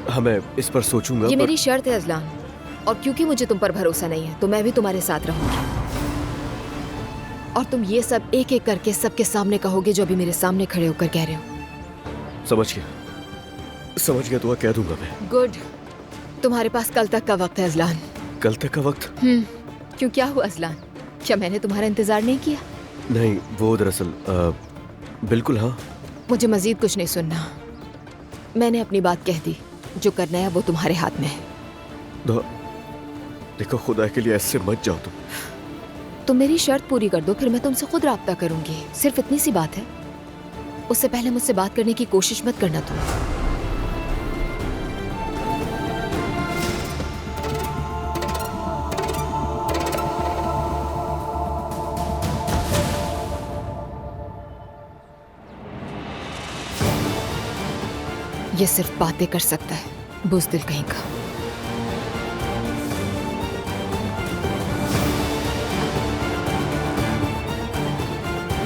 हाँ, मैं इस पर सोचूंगा। ये मेरी शर्त है अजलान, और क्योंकि मुझे तुम पर भरोसा नहीं है तो मैं भी तुम्हारे साथ रहूंगी। और तुम ये सब एक एक करके सबके सामने कहोगे जो अभी मेरे सामने खड़े होकर कह रहे हो। समझ गया, दुआ कह दूंगा मैं। गुड। तुम्हारे पास कल तक का वक्त है अजलान। कल तक का वक्त? क्यों, क्या हुआ अजलान? क्या मैंने तुम्हारा इंतजार नहीं किया? नहीं, वो दरअसल बिल्कुल हाँ। मुझे मजीद कुछ नहीं सुनना। मैंने अपनी बात कह दी। जो करना है वो तुम्हारे हाथ में है। देखो, खुदा के लिए ऐसे मत जाओ तुम मेरी शर्त पूरी कर दो, फिर मैं तुमसे खुद राब्ता करूंगी। सिर्फ इतनी सी बात है। उससे पहले मुझसे बात करने की कोशिश मत करना तुम। ये सिर्फ बातें कर सकता है, बुज़दिल कहीं का।